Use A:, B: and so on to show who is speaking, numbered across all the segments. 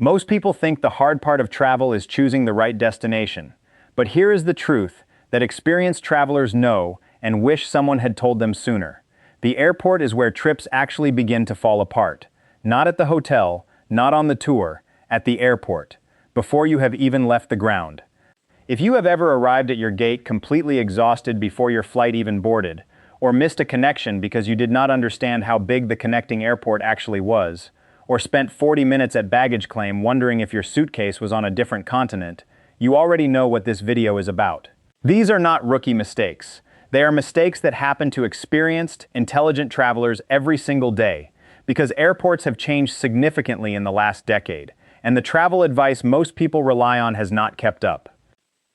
A: Most people think the hard part of travel is choosing the right destination. But here is the truth that experienced travelers know and wish someone had told them sooner. The airport is where trips actually begin to fall apart. Not at the hotel, not on the tour, at the airport, before you have even left the ground. If you have ever arrived at your gate completely exhausted before your flight even boarded, or missed a connection because you did not understand how big the connecting airport actually was, or spent 40 minutes at baggage claim wondering if your suitcase was on a different continent, you already know what this video is about. These are not rookie mistakes. They are mistakes that happen to experienced, intelligent travelers every single day, because airports have changed significantly in the last decade, and the travel advice most people rely on has not kept up.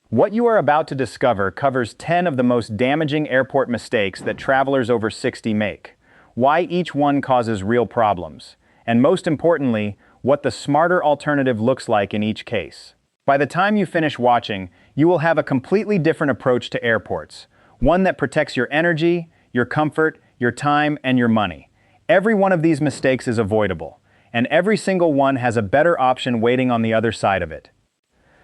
A: What you are about to discover covers 10 of the most damaging airport mistakes that travelers over 60 make, why each one causes real problems, and most importantly, what the smarter alternative looks like in each case. By the time you finish watching, you will have a completely different approach to airports, one that protects your energy, your comfort, your time, and your money. Every one of these mistakes is avoidable, and every single one has a better option waiting on the other side of it.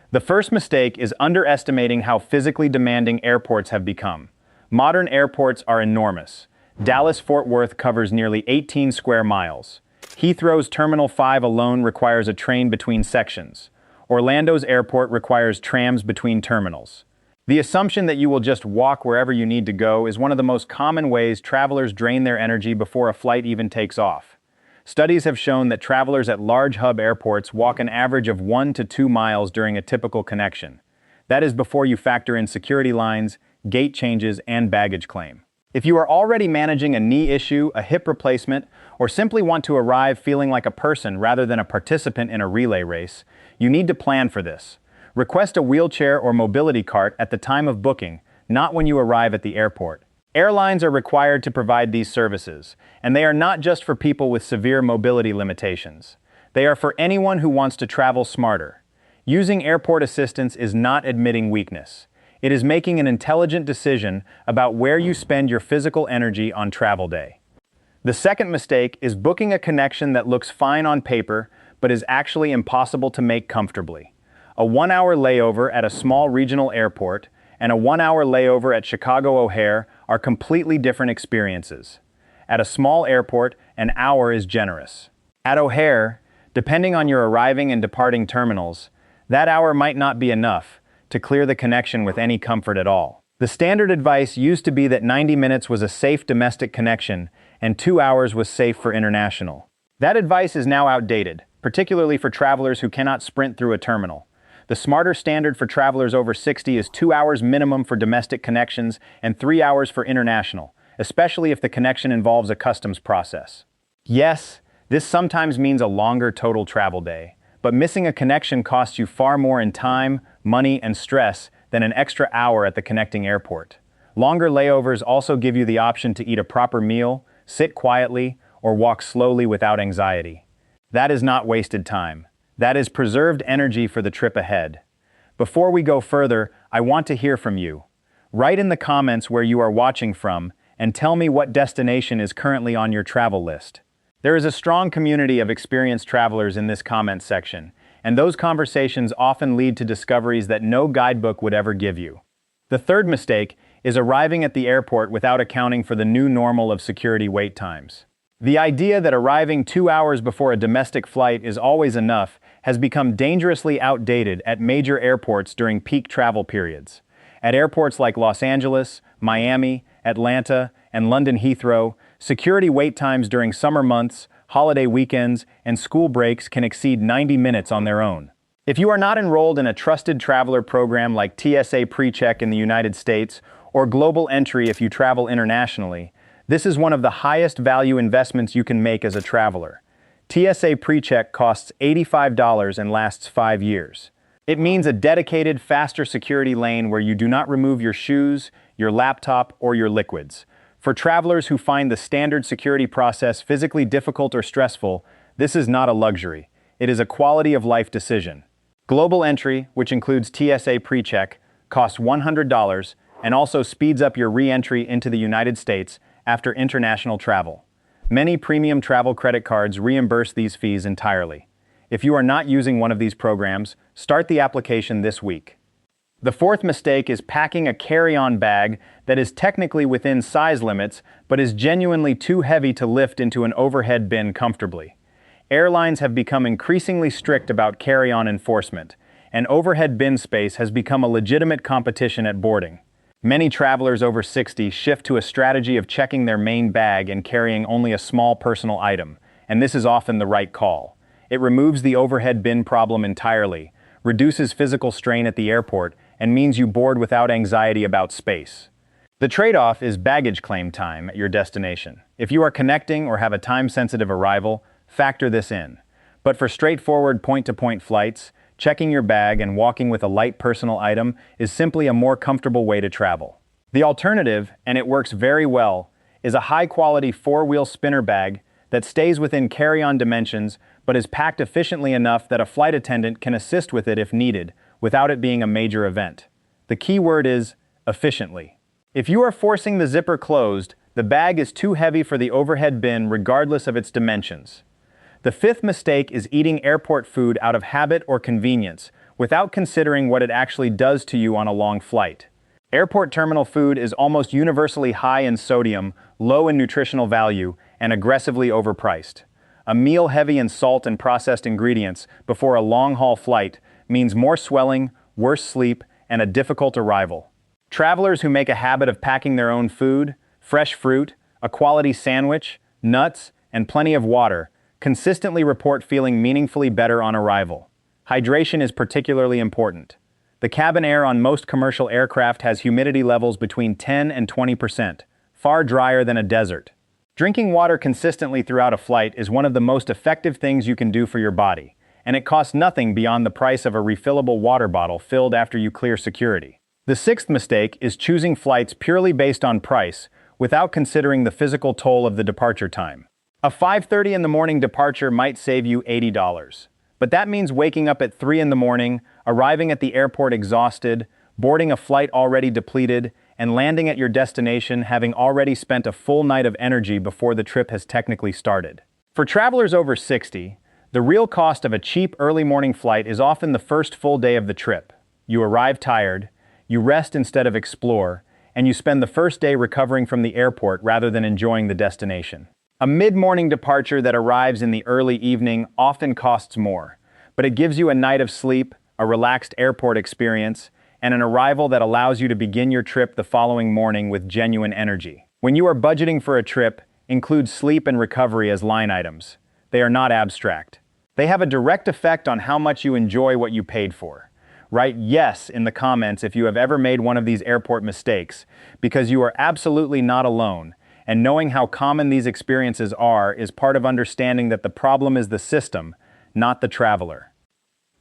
A: The first mistake is underestimating how physically demanding airports have become. Modern airports are enormous. Dallas-Fort Worth covers nearly 18 square miles. Heathrow's Terminal 5 alone requires a train between sections. Orlando's airport requires trams between terminals. The assumption that you will just walk wherever you need to go is one of the most common ways travelers drain their energy before a flight even takes off. Studies have shown that travelers at large hub airports walk an average of 1 to 2 miles during a typical connection. That is before you factor in security lines, gate changes, and baggage claim. If you are already managing a knee issue, a hip replacement, or simply want to arrive feeling like a person rather than a participant in a relay race, you need to plan for this. Request a wheelchair or mobility cart at the time of booking, not when you arrive at the airport. Airlines are required to provide these services, and they are not just for people with severe mobility limitations. They are for anyone who wants to travel smarter. Using airport assistance is not admitting weakness. It is making an intelligent decision about where you spend your physical energy on travel day. The second mistake is booking a connection that looks fine on paper, but is actually impossible to make comfortably. A 1-hour layover at a small regional airport and a 1-hour layover at Chicago O'Hare are completely different experiences. At a small airport, an hour is generous. At O'Hare, depending on your arriving and departing terminals, that hour might not be enough to clear the connection with any comfort at all. The standard advice used to be that 90 minutes was a safe domestic connection and 2 hours was safe for international. That advice is now outdated, particularly for travelers who cannot sprint through a terminal. The smarter standard for travelers over 60 is 2 hours minimum for domestic connections and 3 hours for international, especially if the connection involves a customs process. Yes, this sometimes means a longer total travel day, but missing a connection costs you far more in time, money, and stress than an extra hour at the connecting airport. Longer layovers also give you the option to eat a proper meal, sit quietly, or walk slowly without anxiety. That is not wasted time. That is preserved energy for the trip ahead. Before we go further, I want to hear from you. Write in the comments where you are watching from and tell me what destination is currently on your travel list. There is a strong community of experienced travelers in this comment section, and those conversations often lead to discoveries that no guidebook would ever give you. The third mistake is arriving at the airport without accounting for the new normal of security wait times. The idea that arriving 2 hours before a domestic flight is always enough has become dangerously outdated at major airports during peak travel periods. At airports like Los Angeles, Miami, Atlanta, and London Heathrow, security wait times during summer months, holiday weekends, and school breaks can exceed 90 minutes on their own. If you are not enrolled in a trusted traveler program like TSA PreCheck in the United States or Global Entry if you travel internationally, this is one of the highest value investments you can make as a traveler. TSA PreCheck costs $85 and lasts 5 years. It means a dedicated, faster security lane where you do not remove your shoes, your laptop, or your liquids. For travelers who find the standard security process physically difficult or stressful, this is not a luxury. It is a quality of life decision. Global Entry, which includes TSA PreCheck, costs $100 and also speeds up your re-entry into the United States after international travel. Many premium travel credit cards reimburse these fees entirely. If you are not using one of these programs, start the application this week. The fourth mistake is packing a carry-on bag that is technically within size limits, but is genuinely too heavy to lift into an overhead bin comfortably. Airlines have become increasingly strict about carry-on enforcement, and overhead bin space has become a legitimate competition at boarding. Many travelers over 60 shift to a strategy of checking their main bag and carrying only a small personal item, and this is often the right call. It removes the overhead bin problem entirely, reduces physical strain at the airport, and means you board without anxiety about space. The trade-off is baggage claim time at your destination. If you are connecting or have a time-sensitive arrival, factor this in. But for straightforward point-to-point flights, checking your bag and walking with a light personal item is simply a more comfortable way to travel. The alternative, and it works very well, is a high-quality four-wheel spinner bag that stays within carry-on dimensions but is packed efficiently enough that a flight attendant can assist with it if needed, without it being a major event. The key word is efficiently. If you are forcing the zipper closed, the bag is too heavy for the overhead bin regardless of its dimensions. The fifth mistake is eating airport food out of habit or convenience, without considering what it actually does to you on a long flight. Airport terminal food is almost universally high in sodium, low in nutritional value, and aggressively overpriced. A meal heavy in salt and processed ingredients before a long-haul flight means more swelling, worse sleep, and a difficult arrival. Travelers who make a habit of packing their own food, fresh fruit, a quality sandwich, nuts, and plenty of water consistently report feeling meaningfully better on arrival. Hydration is particularly important. The cabin air on most commercial aircraft has humidity levels between 10 and 20%, far drier than a desert. Drinking water consistently throughout a flight is one of the most effective things you can do for your body, and it costs nothing beyond the price of a refillable water bottle filled after you clear security. The sixth mistake is choosing flights purely based on price, without considering the physical toll of the departure time. A 5:30 in the morning departure might save you $80, but that means waking up at 3 in the morning, arriving at the airport exhausted, boarding a flight already depleted, and landing at your destination having already spent a full night of energy before the trip has technically started. For travelers over 60, the real cost of a cheap early morning flight is often the first full day of the trip. You arrive tired, you rest instead of explore, and you spend the first day recovering from the airport rather than enjoying the destination. A mid-morning departure that arrives in the early evening often costs more, but it gives you a night of sleep, a relaxed airport experience, and an arrival that allows you to begin your trip the following morning with genuine energy. When you are budgeting for a trip, include sleep and recovery as line items. They are not abstract. They have a direct effect on how much you enjoy what you paid for. Write yes in the comments if you have ever made one of these airport mistakes, because you are absolutely not alone, and knowing how common these experiences are is part of understanding that the problem is the system, not the traveler.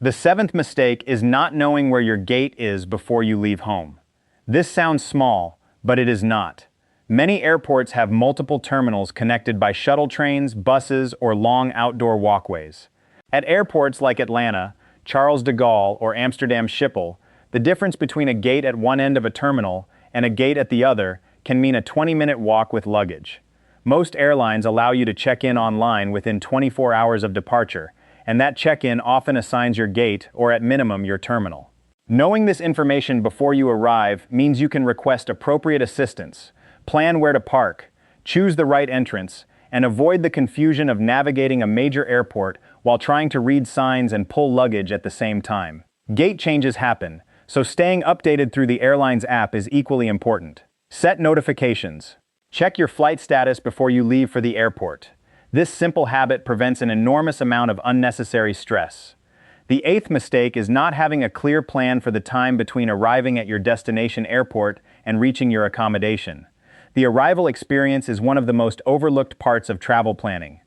A: The seventh mistake is not knowing where your gate is before you leave home. This sounds small, but it is not. Many airports have multiple terminals connected by shuttle trains, buses, or long outdoor walkways. At airports like Atlanta, Charles de Gaulle, or Amsterdam Schiphol, the difference between a gate at one end of a terminal and a gate at the other can mean a 20-minute walk with luggage. Most airlines allow you to check in online within 24 hours of departure, and that check-in often assigns your gate, or at minimum, your terminal. Knowing this information before you arrive means you can request appropriate assistance, plan where to park, choose the right entrance, and avoid the confusion of navigating a major airport while trying to read signs and pull luggage at the same time. Gate changes happen, so staying updated through the airline's app is equally important. Set notifications. Check your flight status before you leave for the airport. This simple habit prevents an enormous amount of unnecessary stress. The eighth mistake is not having a clear plan for the time between arriving at your destination airport and reaching your accommodation. The arrival experience is one of the most overlooked parts of travel planning.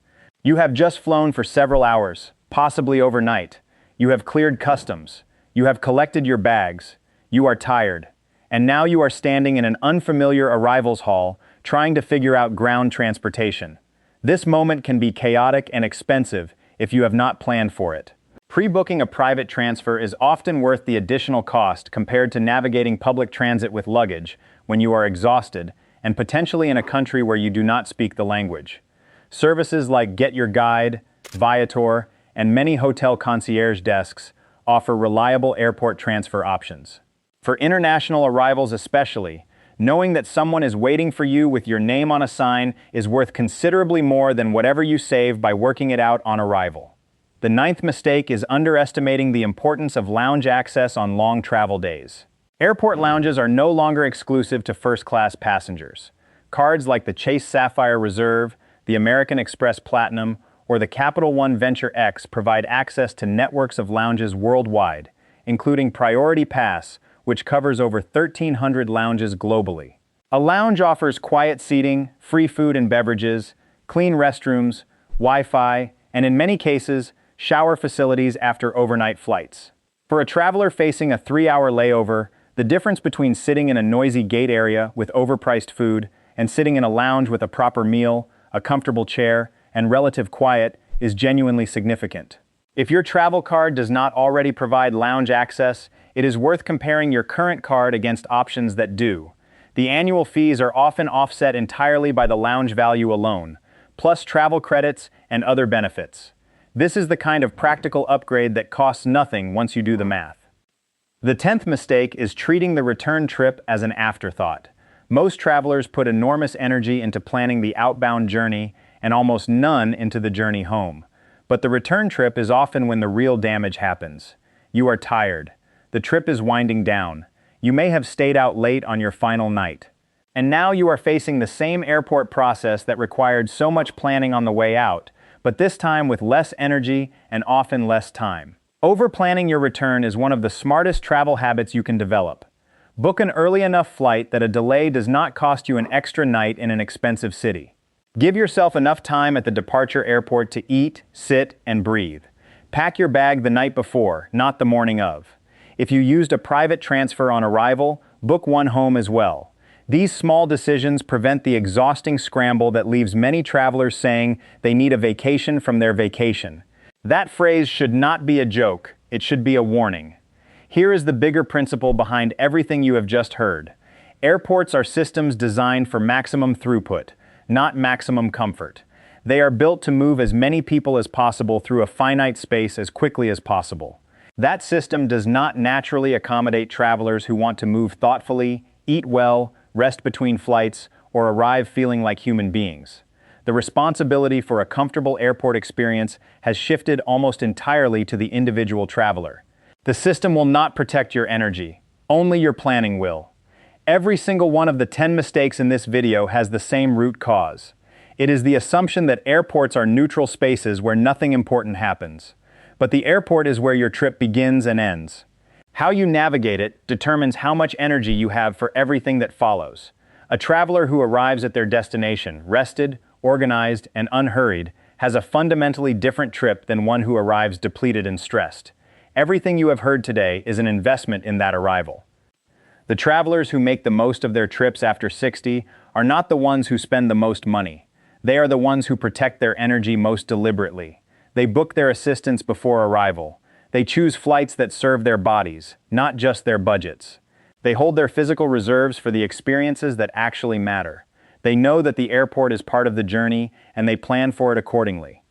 A: You have just flown for several hours, possibly overnight. You have cleared customs. You have collected your bags. You are tired. And now you are standing in an unfamiliar arrivals hall, trying to figure out ground transportation. This moment can be chaotic and expensive if you have not planned for it. Pre-booking a private transfer is often worth the additional cost compared to navigating public transit with luggage when you are exhausted and potentially in a country where you do not speak the language. Services like Get Your Guide, Viator, and many hotel concierge desks offer reliable airport transfer options. For international arrivals especially, knowing that someone is waiting for you with your name on a sign is worth considerably more than whatever you save by working it out on arrival. The ninth mistake is underestimating the importance of lounge access on long travel days. Airport lounges are no longer exclusive to first-class passengers. Cards like the Chase Sapphire Reserve, the American Express Platinum, or the Capital One Venture X provide access to networks of lounges worldwide, including Priority Pass, which covers over 1,300 lounges globally. A lounge offers quiet seating, free food and beverages, clean restrooms, Wi-Fi, and in many cases, shower facilities after overnight flights. For a traveler facing a 3-hour layover, the difference between sitting in a noisy gate area with overpriced food and sitting in a lounge with a proper meal, a comfortable chair, and relative quiet is genuinely significant. If your travel card does not already provide lounge access, it is worth comparing your current card against options that do. The annual fees are often offset entirely by the lounge value alone, plus travel credits and other benefits. This is the kind of practical upgrade that costs nothing once you do the math. The 10th mistake is treating the return trip as an afterthought. Most travelers put enormous energy into planning the outbound journey and almost none into the journey home. But the return trip is often when the real damage happens. You are tired. The trip is winding down. You may have stayed out late on your final night. And now you are facing the same airport process that required so much planning on the way out, but this time with less energy and often less time. Over-planning your return is one of the smartest travel habits you can develop. Book an early enough flight that a delay does not cost you an extra night in an expensive city. Give yourself enough time at the departure airport to eat, sit, and breathe. Pack your bag the night before, not the morning of. If you used a private transfer on arrival, book one home as well. These small decisions prevent the exhausting scramble that leaves many travelers saying they need a vacation from their vacation. That phrase should not be a joke, it should be a warning. Here is the bigger principle behind everything you have just heard. Airports are systems designed for maximum throughput, not maximum comfort. They are built to move as many people as possible through a finite space as quickly as possible. That system does not naturally accommodate travelers who want to move thoughtfully, eat well, rest between flights, or arrive feeling like human beings. The responsibility for a comfortable airport experience has shifted almost entirely to the individual traveler. The system will not protect your energy. Only your planning will. Every single one of the 10 mistakes in this video has the same root cause. It is the assumption that airports are neutral spaces where nothing important happens. But the airport is where your trip begins and ends. How you navigate it determines how much energy you have for everything that follows. A traveler who arrives at their destination, rested, organized, and unhurried, has a fundamentally different trip than one who arrives depleted and stressed. Everything you have heard today is an investment in that arrival. The travelers who make the most of their trips after 60 are not the ones who spend the most money. They are the ones who protect their energy most deliberately. They book their assistance before arrival. They choose flights that serve their bodies, not just their budgets. They hold their physical reserves for the experiences that actually matter. They know that the airport is part of the journey, and they plan for it accordingly.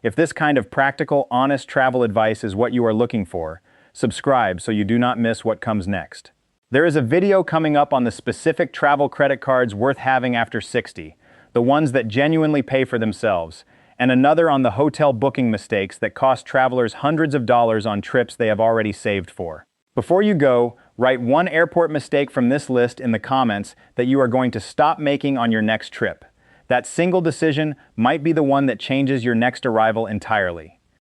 A: If this kind of practical, honest travel advice is what you are looking for, subscribe so you do not miss what comes next. There is a video coming up on the specific travel credit cards worth having after 60, the ones that genuinely pay for themselves, and another on the hotel booking mistakes that cost travelers hundreds of dollars on trips they have already saved for. Before you go, write one airport mistake from this list in the comments that you are going to stop making on your next trip. That single decision might be the one that changes your next arrival entirely.